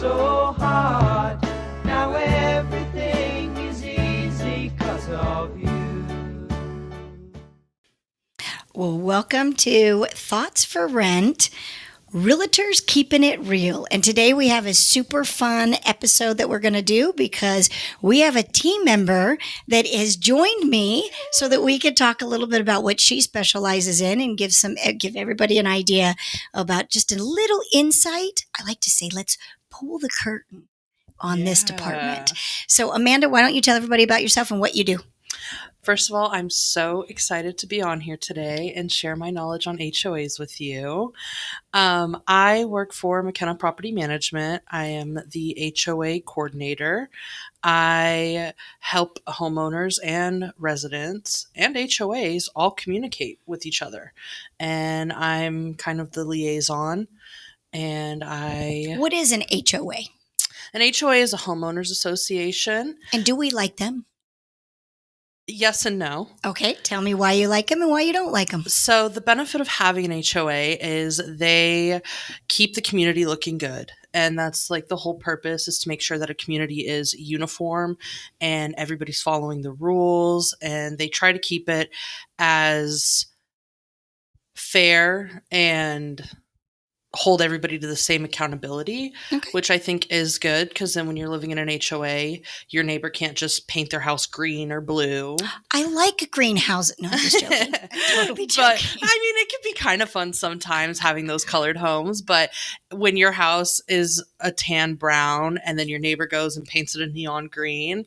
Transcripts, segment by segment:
so hard. Now everything is easy 'cause of you. Well, welcome to Thoughts for Rent, Realtors Keeping It Real. And today we have a super fun episode that we're going to do because we have a team member that has joined me so that we could talk a little bit about what she specializes in and give everybody an idea about just a little insight. I like to say, let's pull the curtain on this department. So Amanda, why don't you tell everybody about yourself and what you do? First of all, I'm so excited to be on here today and share my knowledge on HOAs with you. I work for McKenna Property Management. I am the HOA coordinator. I help homeowners and residents and HOAs all communicate with each other. And I'm kind of the liaison. What is an HOA? An HOA is a homeowners association. And do we like them? Yes and no. Okay, tell me why you like them and why you don't like them. So the benefit of having an HOA is they keep the community looking good. And that's like the whole purpose, is to make sure that a community is uniform and everybody's following the rules. And they try to keep it as fair and hold everybody to the same accountability, which I think is good, because then when you're living in an HOA, your neighbor can't just paint their house green or blue. I like a greenhouse. No, I'm just joking. I'm totally joking. But I mean, it can be kind of fun sometimes having those colored homes, but when your house is a tan brown and then your neighbor goes and paints it a neon green,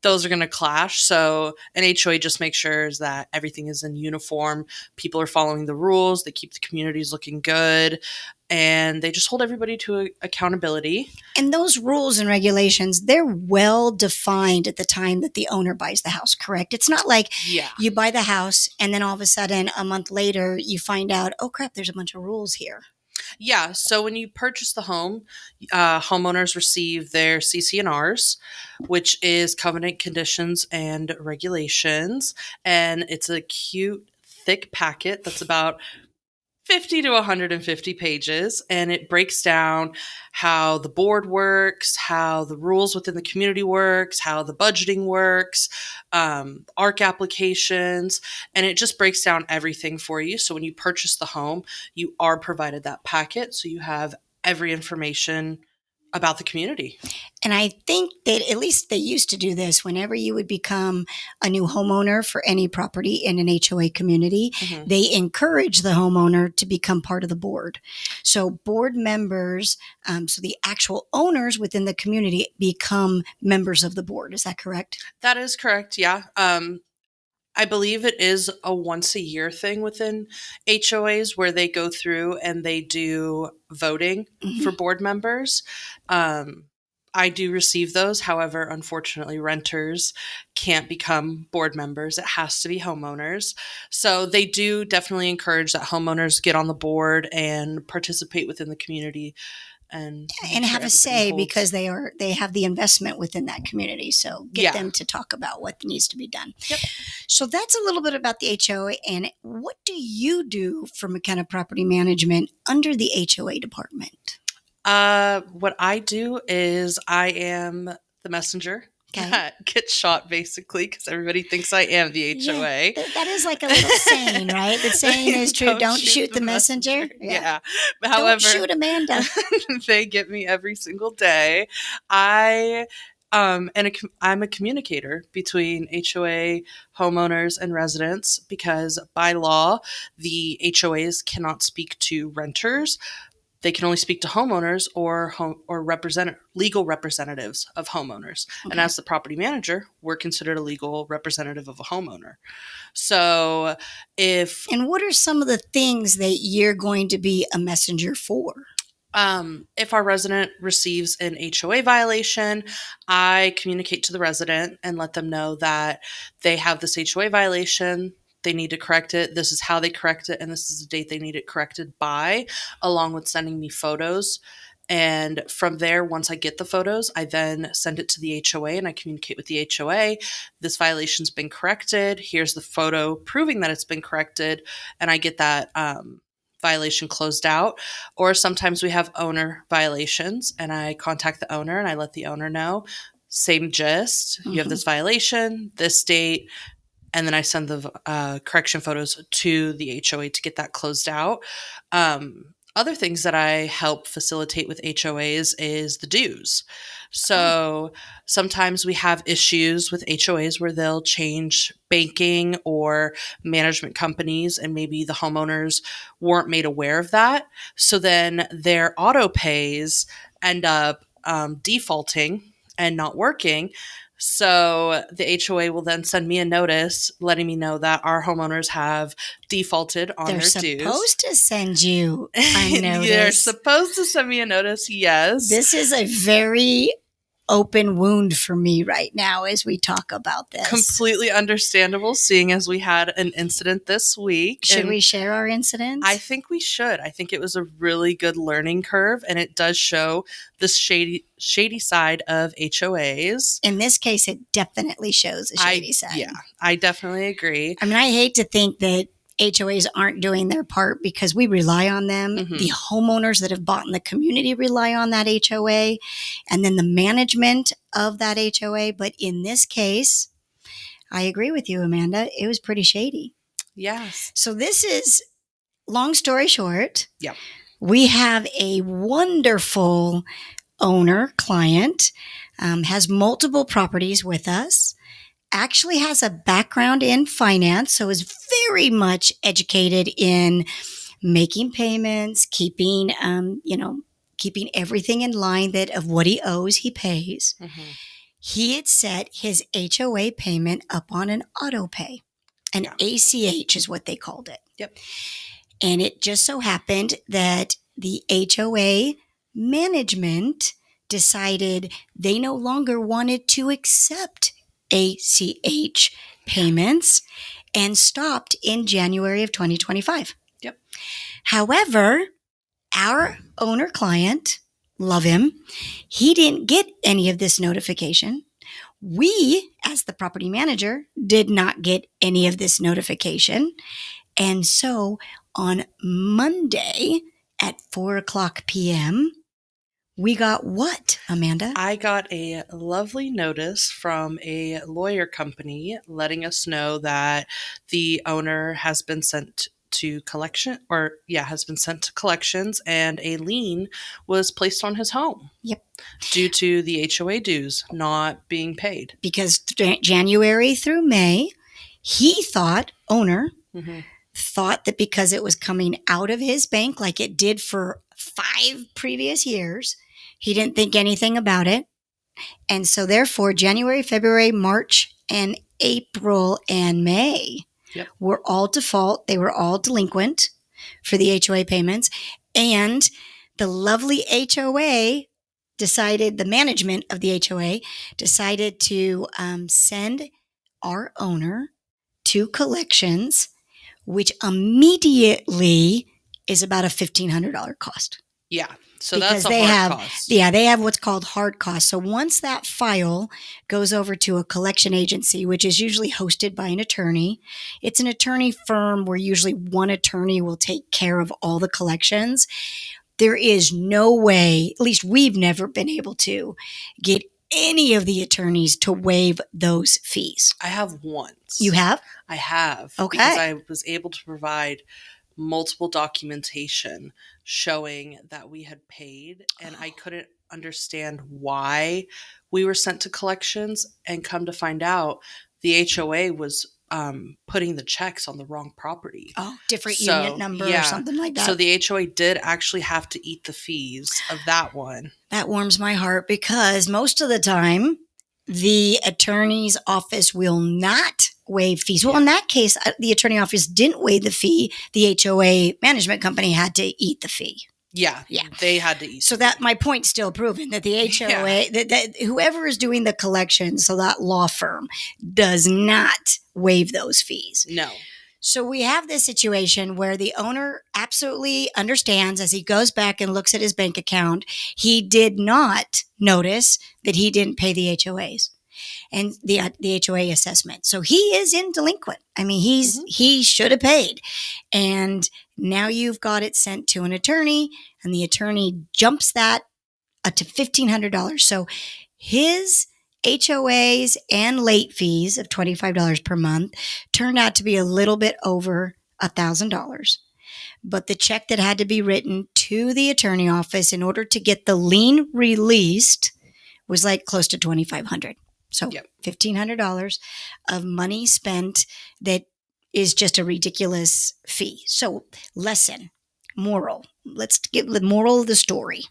those are going to clash. So an HOA just makes sure that everything is in uniform. People are following the rules. They keep the communities looking good. And they just hold everybody to accountability. And those rules and regulations, they're well defined at the time that the owner buys the house, correct? It's not like you buy the house and then all of a sudden a month later you find out, oh crap, there's a bunch of rules here. Yeah. So when you purchase the home, homeowners receive their CC&Rs, which is covenant conditions and regulations. And it's a cute, thick packet that's about 50 to 150 pages, and it breaks down how the board works, how the rules within the community works, how the budgeting works, ARC applications, and it just breaks down everything for you. So when you purchase the home, you are provided that packet, so you have every information about the community. And I think that at least they used to do this whenever you would become a new homeowner for any property in an HOA community. Mm-hmm. They encourage the homeowner to become part of the board. So board members, so the actual owners within the community become members of the board. Is that correct? That is correct. Yeah. I believe it is a once a year thing within HOAs where they go through and they do voting for board members. I do receive those. However, unfortunately, renters can't become board members. It has to be homeowners. So they do definitely encourage that homeowners get on the board and participate within the community. And have a say because they have the investment within that community. So get them to talk about what needs to be done. Yep. So that's a little bit about the HOA. And what do you do for McKenna Property Management under the HOA department? What I do is I am the messenger. That gets shot basically because everybody thinks I am the HOA. Yeah, that is like a little saying, right? The saying is true. Don't shoot the messenger. Yeah. However, don't shoot Amanda. They get me every single day. I'm a communicator between HOA homeowners and residents because by law, the HOAs cannot speak to renters. They can only speak to homeowners or legal representatives of homeowners. Okay. And as the property manager, we're considered a legal representative of a homeowner. So And what are some of the things that you're going to be a messenger for? If our resident receives an HOA violation, I communicate to the resident and let them know that they have this HOA violation. They need to correct it. This is how they correct it. And this is the date they need it corrected by, along with sending me photos. And from there, once I get the photos, I then send it to the HOA and I communicate with the HOA. This violation's been corrected. Here's the photo proving that it's been corrected. And I get that violation closed out. Or sometimes we have owner violations, and I contact the owner and I let the owner know. Same gist. You have this violation, this date, and then I send the correction photos to the HOA to get that closed out. Other things that I help facilitate with HOAs is the dues. So sometimes we have issues with HOAs where they'll change banking or management companies, and maybe the homeowners weren't made aware of that. So then their auto pays end up defaulting and not working. So the HOA will then send me a notice letting me know that our homeowners have defaulted on They're their dues. supposed to send you a notice. They're supposed to send me a notice, yes. This is a very open wound for me right now as we talk about this. Completely understandable, seeing as we had an incident this week. Should we share our incidents? I think we should. I think it was a really good learning curve, and it does show the shady side of HOAs. In this case, it definitely shows a shady side. Yeah, I definitely agree. I mean, I hate to think that HOAs aren't doing their part because we rely on them. The homeowners that have bought in the community rely on that HOA, and then the management of that HOA. But in this case, I agree with you, Amanda. It was pretty shady. Yes. So this is, long story short, Yep. we have a wonderful owner client, has multiple properties with us, actually has a background in finance, so is very much educated in making payments, keeping everything in line that of what he owes, he pays. He had set his HOA payment up on an auto pay. An ACH is what they called it. Yep. And it just so happened that the HOA management decided they no longer wanted to accept ACH payments and stopped in January of 2025. Yep. However, our owner client, love him, he didn't get any of this notification. We, as the property manager, did not get any of this notification. And so on Monday at 4:00 p.m., we got what, Amanda? I got a lovely notice from a lawyer company letting us know that the owner has been sent to collections, and a lien was placed on his home. Yep. Due to the HOA dues not being paid. Because January through May, owner thought that because it was coming out of his bank like it did for 5 previous years, he didn't think anything about it. And so therefore, January, February, March, and April, and May were all default. They were all delinquent for the HOA payments. And the lovely HOA decided, the management of the HOA decided to send our owner to collections, which immediately is about a $1,500 cost. Yeah. So because that's a hard cost. Yeah, they have what's called hard costs. So once that file goes over to a collection agency, which is usually hosted by an attorney, it's an attorney firm where usually one attorney will take care of all the collections. There is no way, at least we've never been able to get any of the attorneys to waive those fees. I have once. You have? I have. Okay. Because I was able to provide multiple documentation showing that we had paid, and I couldn't understand why we were sent to collections, and come to find out the HOA was putting the checks on the wrong property. Oh, different unit number or something like that. So the HOA did actually have to eat the fees of that one. That warms my heart because most of the time the attorney's office will not waive fees. Well, in that case, the attorney office didn't waive the fee. The HOA management company had to eat the fee. Yeah. They had to eat. So that my point's still proven that the HOA, that whoever is doing the collections, so that law firm, does not waive those fees. No. So we have this situation where the owner absolutely understands as he goes back and looks at his bank account, he did not notice that he didn't pay the HOAs. and the HOA assessment. So he is in delinquent. I mean, he should have paid. And now you've got it sent to an attorney, and the attorney jumps that to $1,500. So his HOAs and late fees of $25 per month turned out to be a little bit over $1,000. But the check that had to be written to the attorney office in order to get the lien released was like close to $2,500. So $1,500 of money spent that is just a ridiculous fee. So lesson, moral. Let's get the moral of the story.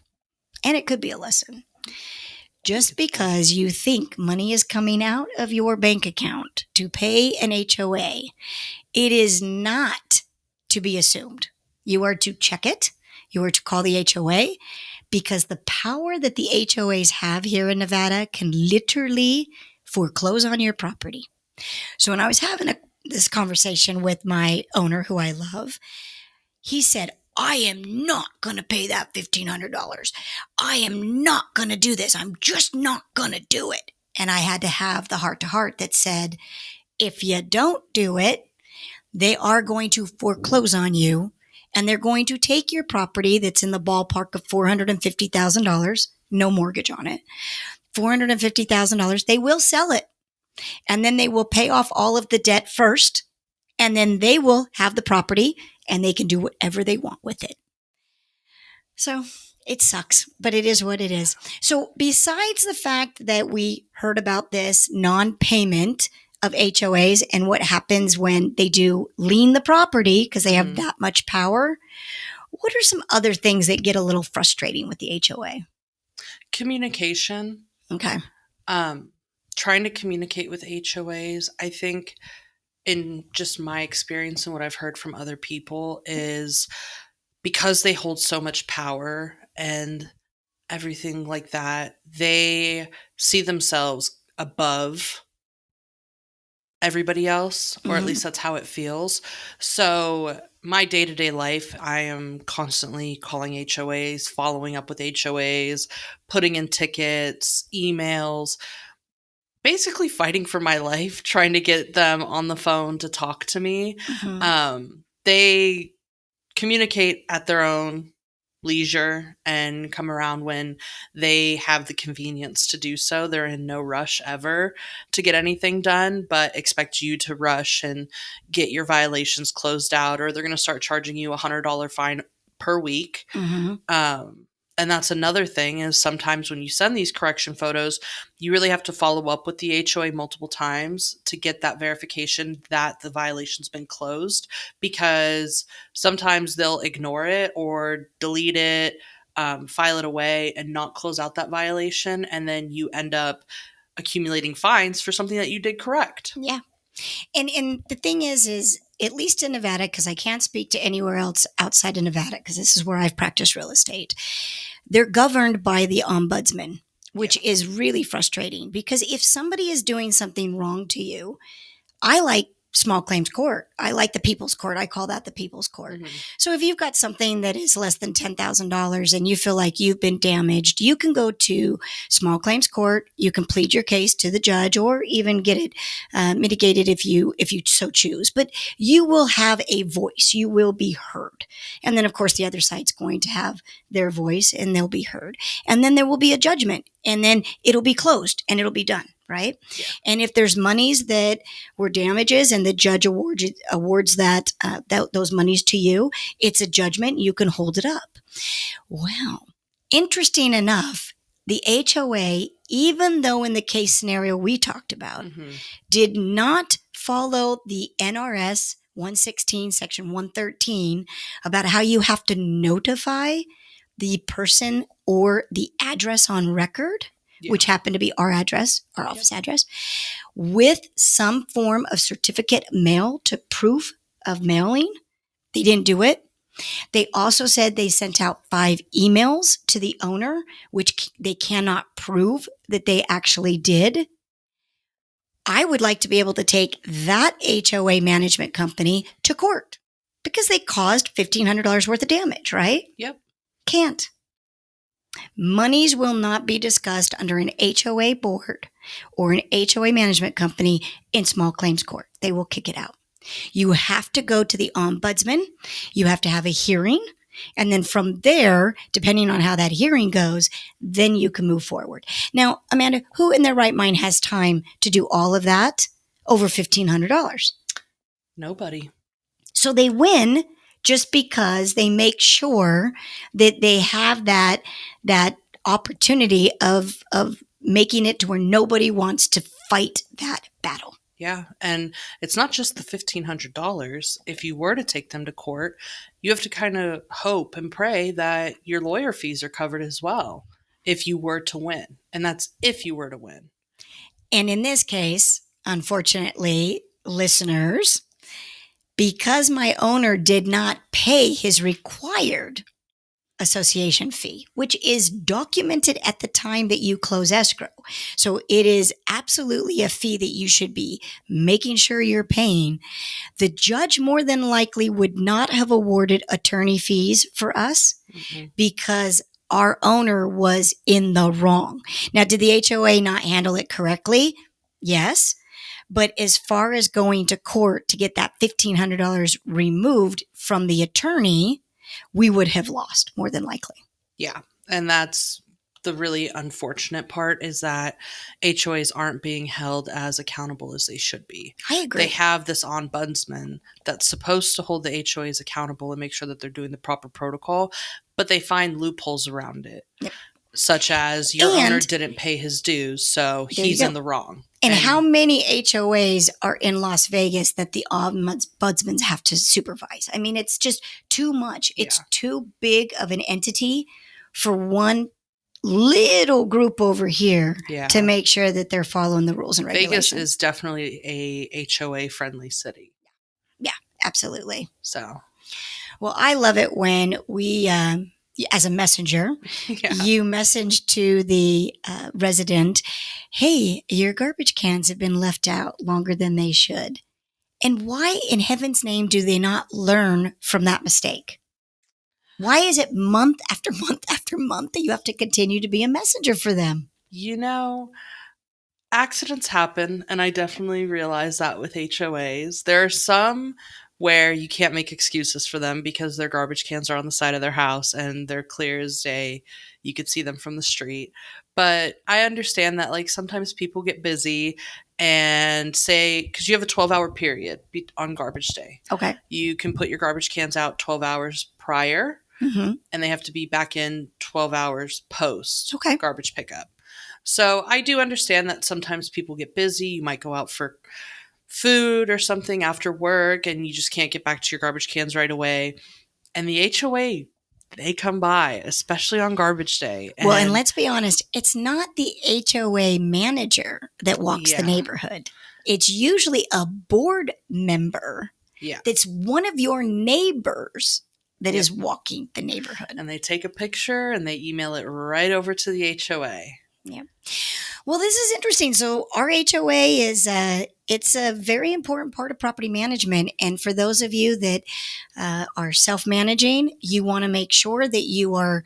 And it could be a lesson. Just because you think money is coming out of your bank account to pay an HOA, it is not to be assumed. You are to check it. You are to call the HOA, because the power that the HOAs have here in Nevada can literally foreclose on your property. So when I was having this conversation with my owner, who I love, he said, I am not going to pay that $1,500. I am not going to do this. I'm just not going to do it. And I had to have the heart-to-heart that said, if you don't do it, they are going to foreclose on you, and they're going to take your property that's in the ballpark of $450,000, no mortgage on it, $450,000. They will sell it, and then they will pay off all of the debt first, and then they will have the property, and they can do whatever they want with it. So it sucks, but it is what it is. So besides the fact that we heard about this non-payment of HOAs and what happens when they do lien the property because they have that much power, what are some other things that get a little frustrating with the HOA? Communication. Okay. Trying to communicate with HOAs, I think, in just my experience and what I've heard from other people, is because they hold so much power and everything like that, they see themselves above everybody else, or at least that's how it feels. So my day-to-day life, I am constantly calling HOAs, following up with HOAs, putting in tickets, emails, basically fighting for my life, trying to get them on the phone to talk to me. They communicate at their own leisure and come around when they have the convenience to do so. They're in no rush ever to get anything done, but expect you to rush and get your violations closed out, or they're going to start charging you $100 fine per week. And that's another thing, is sometimes when you send these correction photos, you really have to follow up with the HOA multiple times to get that verification that the violation's been closed, because sometimes they'll ignore it or delete it, file it away, and not close out that violation. And then you end up accumulating fines for something that you did correct. Yeah. And the thing is at least in Nevada, because I can't speak to anywhere else outside of Nevada, because this is where I've practiced real estate, they're governed by the ombudsman, which is really frustrating, because if somebody is doing something wrong to you, I like small claims court. I like the people's court. I call that the people's court. So if you've got something that is less than $10,000 and you feel like you've been damaged, you can go to small claims court. You can plead your case to the judge, or even get it mitigated if you so choose. But you will have a voice. You will be heard. And then, of course, the other side's going to have their voice, and they'll be heard. And then there will be a judgment, and then it'll be closed and it'll be done. Right? Yeah. And if there's monies that were damages and the judge awards that those monies to you, it's a judgment. You can hold it up. Well, interesting enough, the HOA, even though in the case scenario we talked about, did not follow the NRS 116, section 113 about how you have to notify the person or the address on record, which happened to be our address, our office address, with some form of certificate mail to proof of mailing. They didn't do it. They also said they sent out 5 emails to the owner, which they cannot prove that they actually did. I would like to be able to take that HOA management company to court, because they caused $1,500 worth of damage, right? Yep. Can't. Monies will not be discussed under an HOA board or an HOA management company in small claims court. They will kick it out. You have to go to the ombudsman. You have to have a hearing. And then from there, depending on how that hearing goes, then you can move forward. Now, Amanda, who in their right mind has time to do all of that over $1,500? Nobody. So they win just because they make sure that they have that opportunity of making it to where nobody wants to fight that battle. Yeah. And it's not just the $1,500. If you were to take them to court, you have to kind of hope and pray that your lawyer fees are covered as well if you were to win. And that's if you were to win. And in this case, unfortunately, listeners, because my owner did not pay his required association fee, which is documented at the time that you close escrow. So it is absolutely a fee that you should be making sure you're paying. The judge more than likely would not have awarded attorney fees for us because our owner was in the wrong. Now, did the HOA not handle it correctly? Yes. But as far as going to court to get that $1,500 removed from the attorney, we would have lost more than likely. Yeah. And that's the really unfortunate part, is that HOAs aren't being held as accountable as they should be. I agree. They have this ombudsman that's supposed to hold the HOAs accountable and make sure that they're doing the proper protocol, but they find loopholes around it. Yep. Such as your owner didn't pay his dues, so he's in the wrong. And how many HOAs are in Las Vegas that the ombudsmen have to supervise? I mean, it's just too much. It's too big of an entity for one little group over here to make sure that they're following the rules and regulations. Vegas is definitely a HOA-friendly city. Yeah, absolutely. So, well, I love it when we... as a messenger, you message to the resident, hey, your garbage cans have been left out longer than they should. And why in heaven's name do they not learn from that mistake? Why is it month after month after month that you have to continue to be a messenger for them? You know, accidents happen, and I definitely realize that with HOAs. There are some where you can't make excuses for them because their garbage cans are on the side of their house and they're clear as day. You could see them from the street. But I understand that, like, sometimes people get busy and say, because you have a 12-hour period on garbage day. Okay. You can put your garbage cans out 12 hours prior, and they have to be back in 12 hours post garbage pickup. So I do understand that sometimes people get busy. You might go out for food or something after work and you just can't get back to your garbage cans right away. And the HOA, they come by, especially on garbage day. And let's be honest, it's not the HOA manager that walks the neighborhood. It's usually a board member that's one of your neighbors that is walking the neighborhood. And they take a picture and they email it right over to the HOA. Yeah. Well, this is interesting. So our HOA is it's a very important part of property management. And for those of you that are self-managing, you want to make sure that you are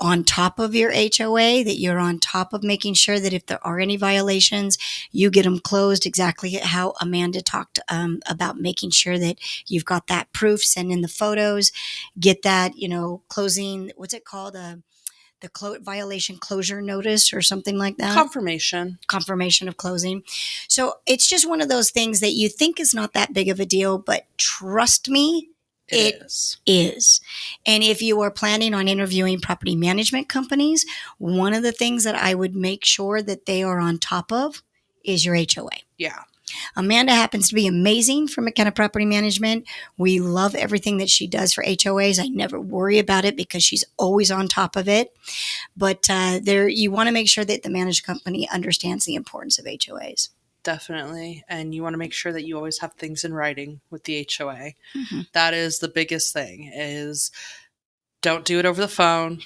on top of your HOA, that you're on top of making sure that if there are any violations, you get them closed exactly how Amanda talked about making sure that you've got that proof, send in the photos, get that, closing, what's it called? The violation closure notice or something like that. Confirmation of closing. So it's just one of those things that you think is not that big of a deal, but trust me, it is. And if you are planning on interviewing property management companies, one of the things that I would make sure that they are on top of is your HOA. Yeah. Amanda happens to be amazing for McKenna Property Management. We love everything that she does for HOAs. I never worry about it because she's always on top of it. But you want to make sure that the managed company understands the importance of HOAs. Definitely. And you want to make sure that you always have things in writing with the HOA. That is the biggest thing, is don't do it over the phone,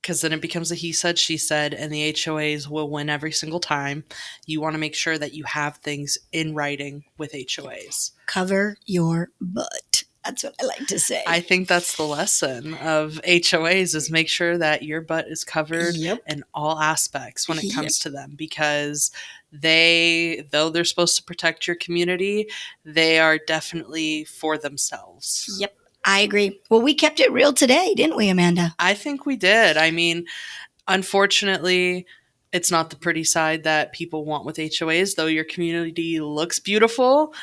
because then it becomes a he said, she said, and the HOAs will win every single time. You want to make sure that you have things in writing with HOAs. Cover your butt. That's what I like to say. I think that's the lesson of HOAs is make sure that your butt is covered Yep. in all aspects when it Yep. comes to them, because though they're supposed to protect your community, they are definitely for themselves. Yep. I agree. Well, we kept it real today, didn't we, Amanda? I think we did. I mean, unfortunately, it's not the pretty side that people want with HOAs, though your community looks beautiful.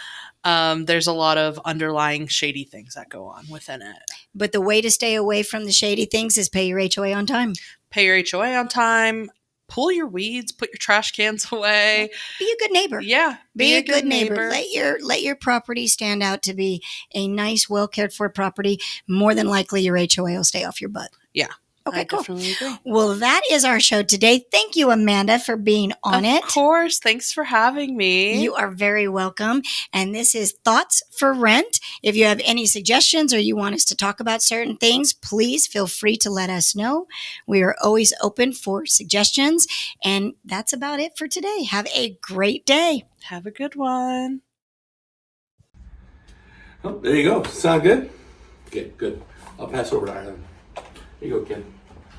There's a lot of underlying shady things that go on within it. But the way to stay away from the shady things is pay your HOA on time. Pay your HOA on time, pull your weeds, put your trash cans away. Be a good neighbor. Yeah, Be a good neighbor. Let your property stand out to be a nice, well cared for property. More than likely, your HOA will stay off your butt. Yeah. Okay, I cool. definitely agree. Well, that is our show today. Thank you, Amanda, for being on it. Of course. Thanks for having me. You are very welcome. And this is Thoughts for Rent. If you have any suggestions or you want us to talk about certain things, please feel free to let us know. We are always open for suggestions. And that's about it for today. Have a great day. Have a good one. Oh, there you go. Sound good? Okay, good. I'll pass over to Ireland. Here you go, kid.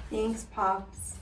Thanks, Pops.